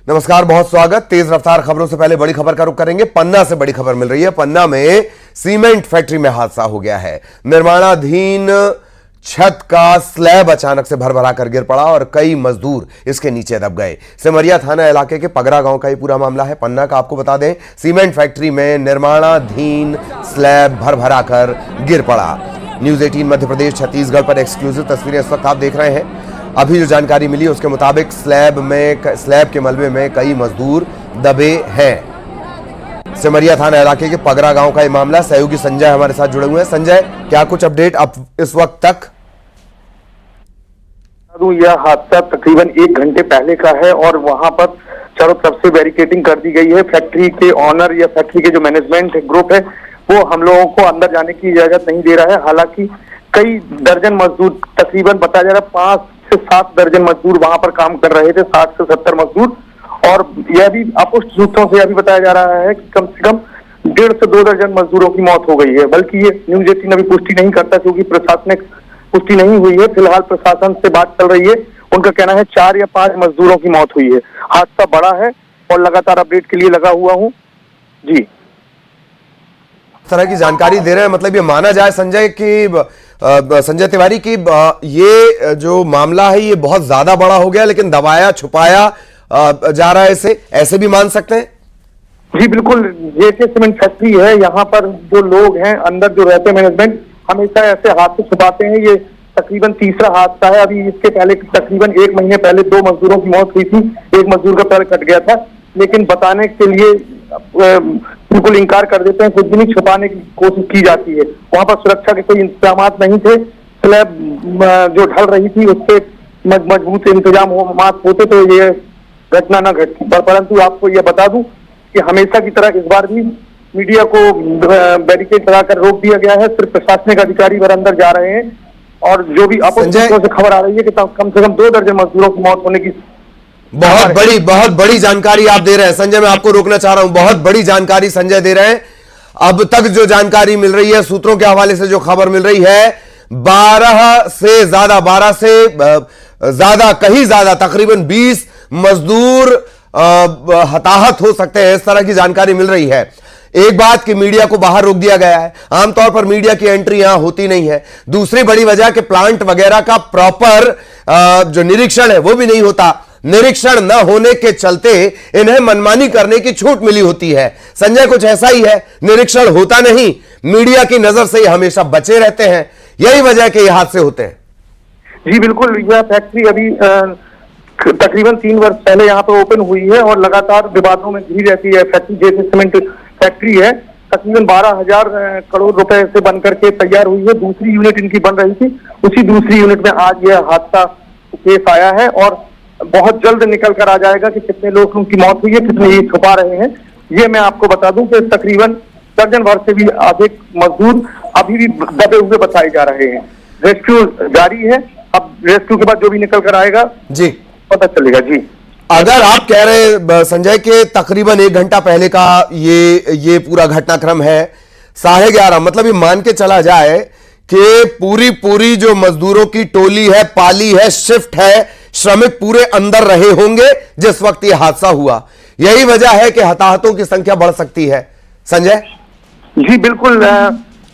नमस्कार, बहुत स्वागत। तेज रफ्तार खबरों से पहले बड़ी खबर का रुख करेंगे। पन्ना से बड़ी खबर मिल रही है। पन्ना में सीमेंट फैक्ट्री में हादसा हो गया है। निर्माणाधीन छत का स्लैब अचानक से भरभरा कर गिर पड़ा और कई मजदूर इसके नीचे दब गए। सिमरिया थाना इलाके के पगरा गांव का ये पूरा मामला है। पन्ना का आपको बता दें, सीमेंट फैक्ट्री में निर्माणाधीन स्लैब भरभरा कर गिर पड़ा। न्यूज 18 मध्य प्रदेश छत्तीसगढ़ पर एक्सक्लूसिव तस्वीरें इस वक्त आप देख रहे हैं। अभी जो जानकारी मिली उसके मुताबिक स्लैब के मलबे में कई मजदूर दबे हैं। सिमरिया थाना इलाके के पगरा गांव का ये मामला। सहयोगी संजय हमारे साथ जुड़े हुए हैं। संजय, क्या कुछ अपडेट अब इस वक्त तक? यह हादसा तकरीबन 1 घंटे पहले का है और वहां पर चारों तरफ से बैरिकेडिंग कर दी गई है। फैक्ट्री के ऑनर या फैक्ट्री के जो मैनेजमेंट ग्रुप है वो हम लोगों को अंदर जाने की इजाजत नहीं दे रहा है। हालांकि कई दर्जन मजदूर, तकरीबन बताया जा रहा है 5 से 7 दर्जन मजदूर वहां पर काम कर रहे थे, 60 से 70 मजदूर। और यह भी अपुष्ट सूत्रों से यह भी बताया जा रहा है कि कम से कम 1.5 से 2 दर्जन मजदूरों की मौत हो गई है। बल्कि ये न्यूज 18 अभी पुष्टि नहीं करता क्योंकि प्रशासनिक पुष्टि नहीं हुई है। फिलहाल प्रशासन से बात चल रही है। उनका कहना है 4 या 5 मजदूरों की मौत हुई है। हादसा बड़ा है और लगातार अपडेट के लिए लगा हुआ हूँ। जी, इस तरह की जानकारी दे रहे हैं, मतलब ये माना जाए संजय तिवारी की ये जो मामला है ये बहुत ज्यादा बड़ा हो गया, लेकिन दबाया छुपाया जा रहा है, इसे ऐसे भी मान सकते हैं? जी बिल्कुल। जैसे सीमेंट फैक्ट्री है, यहाँ पर जो लोग हैं अंदर जो रहते हैं मैनेजमेंट, हमेशा ऐसे हादसे छुपाते हैं। ये तकरीबन तीसरा हादसा है। अभी इसके पहले तकरीबन 1 महीने पहले 2 मजदूरों की मौत हुई थी। एक मजदूर का पैर कट गया था, लेकिन बताने के लिए बिल्कुल इंकार कर देते हैं। कुछ भी नहीं, छुपाने की कोशिश की जाती है। वहां पर सुरक्षा के कोई इंतजाम नहीं थे। स्लैब जो ढल रही थी उससे मजबूत इंतजाम होते तो ये घटना न घटती। परंतु आपको यह बता दूं कि हमेशा की तरह इस बार भी मीडिया को बैरिकेड लगाकर रोक दिया गया है। सिर्फ प्रशासनिक अधिकारी भर अंदर जा रहे हैं और जो भी अपुष्ट सूत्रों से खबर आ रही है कि कम से कम 2 दर्जन मजदूरों की मौत होने की बहुत बड़ी जानकारी आप दे रहे हैं। संजय, मैं आपको रोकना चाह रहा हूं। बहुत बड़ी जानकारी संजय दे रहे हैं। अब तक जो जानकारी मिल रही है, सूत्रों के हवाले से जो खबर मिल रही है, 12 से ज्यादा कहीं ज्यादा तकरीबन 20 मजदूर हताहत हो सकते हैं, इस तरह की जानकारी मिल रही है। एक बात कि मीडिया को बाहर रोक दिया गया है। आमतौर पर मीडिया की एंट्री यहां होती नहीं है। दूसरी बड़ी वजह कि प्लांट वगैरह का प्रॉपर जो निरीक्षण है वो भी नहीं होता। निरीक्षण न होने के चलते इन्हें मनमानी करने की छूट मिली होती है। संजय, कुछ ऐसा ही है। निरीक्षण होता नहीं, मीडिया की नजर से हमेशा बचे रहते हैं। यही वजह के ये हादसे होते हैं। जी बिल्कुल। यह फैक्ट्री अभी तकरीबन 3 वर्ष पहले यहाँ पे ओपन हुई है और लगातार विवादों में घिरी रहती है। फैक्ट्री जैसे सीमेंट फैक्ट्री है, तकरीबन 12,000 करोड़ रुपए से बनकर के तैयार हुई है। दूसरी यूनिट इनकी बन रही थी। उसी दूसरी यूनिट में आज यह हादसा पेश आया है और बहुत जल्द निकल कर आ जाएगा कि कितने लोगों की मौत हुई है, कितने ये छुपा रहे हैं। ये मैं आपको बता दूं कि तकरीबन दर्जन भर से भी अधिक मजदूर अभी भी दबे हुए बताए जा रहे हैं। रेस्क्यू जारी है। अब रेस्क्यू के बाद जो भी निकल कर आएगा जी पता चलेगा। जी, अगर आप कह रहे संजय के तकरीबन 1 घंटा पहले का ये पूरा घटनाक्रम है, 11:30, मतलब ये मान के चला जाए कि पूरी जो मजदूरों की टोली है, पाली है, शिफ्ट है, श्रमिक पूरे अंदर रहे होंगे जिस वक्त ये हादसा हुआ। यही वजह है कि हताहतों की संख्या बढ़ सकती है। संजय जी बिल्कुल।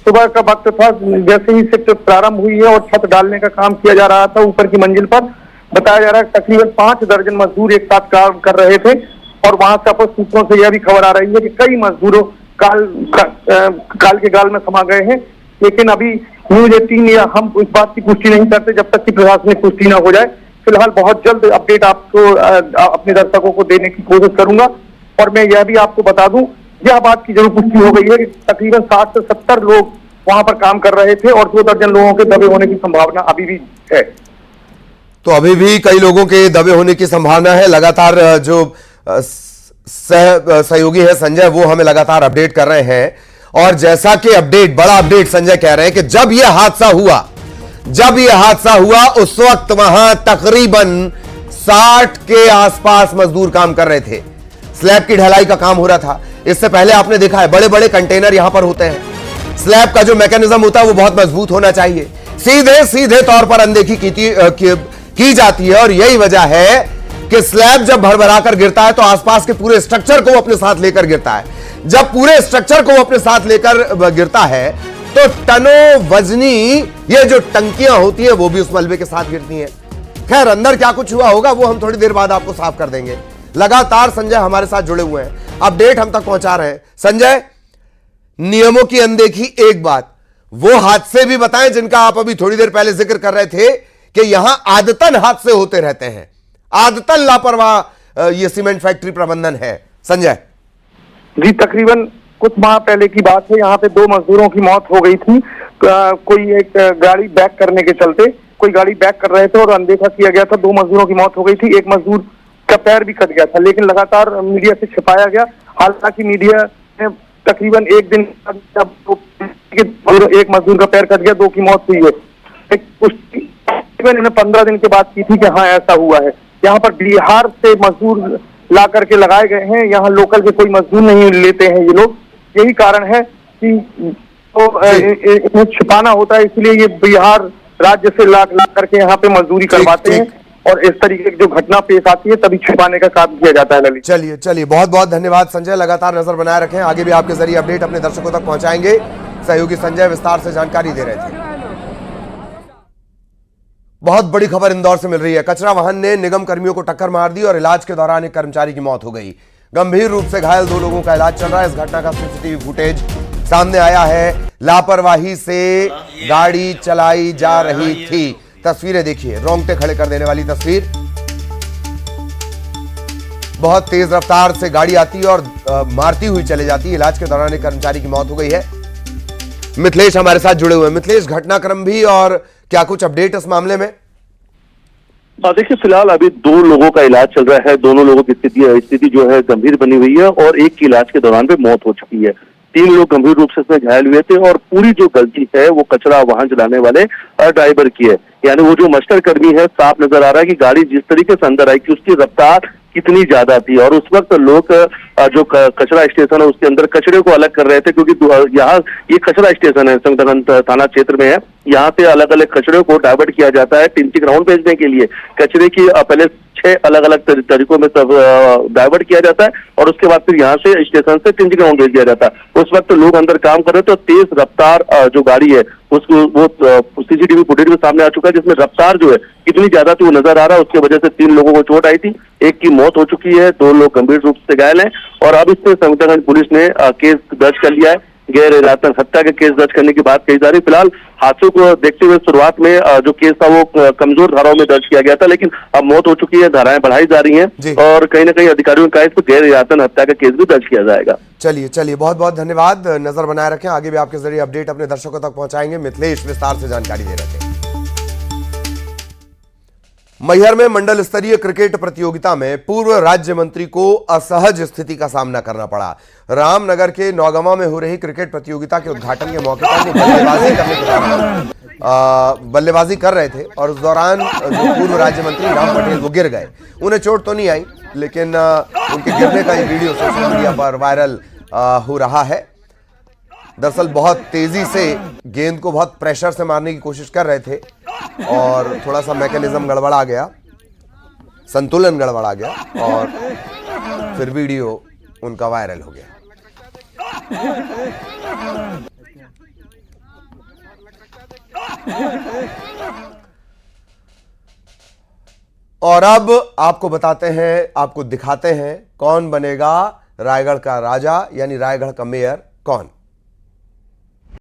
सुबह का वक्त था, जैसे ही शिफ्ट प्रारंभ हुई है और छत डालने का काम किया जा रहा था ऊपर की मंजिल पर। बताया जा रहा है तकरीबन 5 दर्जन मजदूर एक साथ काम कर रहे थे और वहां से अपुष्ट सूत्रों से यह भी खबर आ रही है कि कई मजदूरों काल के गाल में समा गए हैं। लेकिन अभी न्यूज 18 या हम उस बात की पुष्टि नहीं करते जब तक कि प्रशासनिक पुष्टि ना हो जाए। फिलहाल बहुत जल्द अपडेट आपको अपने दर्शकों को देने की कोशिश करूंगा। और मैं यह भी आपको बता दूं, यह बात की जरूर पुष्टि हो गई है कि तकरीबन 60 से 70 लोग वहां पर काम कर रहे थे और 2 दर्जन लोगों के दबे होने की संभावना अभी भी है। तो अभी भी कई लोगों के दबे होने की संभावना है। लगातार जो सहयोगी है संजय, वो हमें लगातार अपडेट कर रहे हैं। और जैसा कि बड़ा अपडेट संजय कह रहे हैं कि जब यह हादसा हुआ उस वक्त वहां तकरीबन 60 के आसपास मजदूर काम कर रहे थे। स्लैब की ढलाई का काम हो रहा था। इससे पहले आपने देखा है बड़े बड़े कंटेनर यहां पर होते हैं। स्लैब का जो मैकेनिज्म होता है वो बहुत मजबूत होना चाहिए। सीधे तौर पर अनदेखी की जाती है और यही वजह है कि स्लैब जब भरभराकर गिरता है तो आसपास के पूरे स्ट्रक्चर को वो अपने साथ लेकर गिरता है। जब पूरे स्ट्रक्चर को वो अपने साथ लेकर गिरता है तो टनों वजनी ये जो टंकियां होती है वो भी उस मलबे के साथ गिरती हैं। खैर, अंदर क्या कुछ हुआ होगा वो हम थोड़ी देर बाद आपको साफ कर देंगे। लगातार संजय हमारे साथ जुड़े हुए हैं, अपडेट हम तक पहुंचा रहे हैं। संजय, नियमों की अनदेखी एक बात, वो हादसे भी बताएं जिनका आप अभी थोड़ी देर पहले जिक्र कर रहे थे कि यहां आदतन हादसे होते रहते हैं, आदतन लापरवाह ये सीमेंट फैक्ट्री प्रबंधन है। संजय जी, तकरीबन कुछ माह पहले की बात है। यहाँ पे 2 मजदूरों की मौत हो गई थी। कोई एक गाड़ी बैक करने के चलते कोई गाड़ी बैक कर रहे थे और अनदेखा किया गया था। 2 मजदूरों की मौत हो गई थी, एक मजदूर का पैर भी कट गया था, लेकिन लगातार मीडिया से छिपाया गया। हालांकि मीडिया ने तकरीबन एक दिन एक मजदूर का पैर कट गया, 2 की मौत हुई है। इन्होंने 15 दिन के बाद की थी कि हाँ ऐसा हुआ है। यहाँ पर बिहार से मजदूर ला करके लगाए गए हैं, यहाँ लोकल के कोई मजदूर नहीं लेते हैं ये लोग। यही कारण है कि तो इन्हें छिपाना होता है, इसलिए ये बिहार राज्य से ला करके यहाँ पे मजदूरी करवाते हैं और इस तरीके की जो घटना पेश आती है तभी छिपाने का काम किया जाता है। ललित, चलिए बहुत बहुत धन्यवाद संजय, लगातार नजर बनाए रखें, आगे भी आपके जरिए अपडेट अपने दर्शकों तक पहुंचाएंगे। सहयोगी संजय विस्तार से जानकारी दे रहे थे। बहुत बड़ी खबर इंदौर से मिल रही है। कचरा वाहन ने निगम कर्मियों को टक्कर मार दी और इलाज के दौरान एक कर्मचारी की मौत हो गई। गंभीर रूप से घायल 2 लोगों का इलाज चल रहा है। इस घटना का सीसीटीवी फुटेज सामने आया है। लापरवाही से गाड़ी चलाई जा रही थी। तस्वीरें देखिए, रोंगटे खड़े कर देने वाली तस्वीर। बहुत तेज रफ्तार से गाड़ी आती है और मारती हुई चले जाती है। इलाज के दौरान एक कर्मचारी की मौत हो गई है। मिथिलेश हमारे साथ जुड़े हुए हैं। मिथिलेश, घटनाक्रम भी और क्या कुछ अपडेट इस मामले में? देखिए, फिलहाल अभी 2 लोगों का इलाज चल रहा है। दोनों लोगों की स्थिति जो है गंभीर बनी हुई है और एक की इलाज के दौरान भी मौत हो चुकी है। 3 लोग गंभीर रूप से इसमें घायल हुए थे और पूरी जो गलती है वो कचरा वाहन चलाने वाले ड्राइवर की है। यानी वो जो मस्टर कर्मी है, साफ नजर आ रहा है कि गाड़ी जिस तरीके से अंदर आई कि उसकी रफ्तार कितनी ज्यादा थी और उस वक्त लोग जो कचरा स्टेशन है उसके अंदर कचरे को अलग कर रहे थे, क्योंकि यहाँ ये कचरा स्टेशन है, संगठन थाना क्षेत्र में है। यहाँ पे अलग अलग कचरे को डाइवर्ट किया जाता है टिंचिंग ग्राउंड भेजने के लिए। कचरे की पहले 6 अलग अलग तरीकों में सब डाइवर्ट किया जाता है और उसके बाद फिर यहाँ से स्टेशन से टिंचिंग ग्राउंड भेज दिया जाता है। उस वक्त लोग अंदर काम कर रहे थे तो तेज रफ्तार जो गाड़ी है उसको वो सीसीटीवी फुटेज में सामने आ चुका है, जिसमें रफ्तार जो है कितनी ज्यादा थी वो नजर आ रहा है। उसकी वजह से 3 लोगों को चोट आई थी, एक की मौत हो चुकी है, 2 लोग गंभीर रूप से घायल हैं और अब इसमें संगठन पुलिस ने केस दर्ज कर लिया है। गैर इरादतन हत्या के केस दर्ज करने की बात कही जा रही है। फिलहाल हादसों को देखते हुए शुरुआत में जो केस था वो कमजोर धाराओं में दर्ज किया गया था, लेकिन अब मौत हो चुकी है, धाराएं बढ़ाई जा रही हैं और कहीं ना कहीं अधिकारियों ने कहा इस पर गैर इरादतन हत्या का केस भी दर्ज किया जाएगा। चलिए बहुत बहुत धन्यवाद, नजर बनाए रखें, आगे भी आपके जरिए अपडेट अपने दर्शकों तक पहुंचाएंगे। मिथिलेश विस्तार से जानकारी दे रहे थे। मैहर में मंडल स्तरीय क्रिकेट प्रतियोगिता में पूर्व राज्य मंत्री को असहज स्थिति का सामना करना पड़ा। रामनगर के नौगमा में हो रही क्रिकेट प्रतियोगिता के उद्घाटन के मौके पर वो बल्लेबाजी करने के दौरान बल्लेबाजी कर रहे थे और उस दौरान जो पूर्व राज्य मंत्री राम पटेल वो गिर गए। उन्हें चोट तो नहीं आई, लेकिन उनके गिरने का ये वीडियो सोशल मीडिया पर वायरल हो रहा है। दरअसल बहुत तेजी से गेंद को बहुत प्रेशर से मारने की कोशिश कर रहे थे और थोड़ा सा मैकेनिज्म गड़बड़ा गया, संतुलन गड़बड़ा गया और फिर वीडियो उनका वायरल हो गया। और अब आपको बताते हैं, आपको दिखाते हैं कौन बनेगा रायगढ़ का राजा, यानी रायगढ़ का मेयर कौन।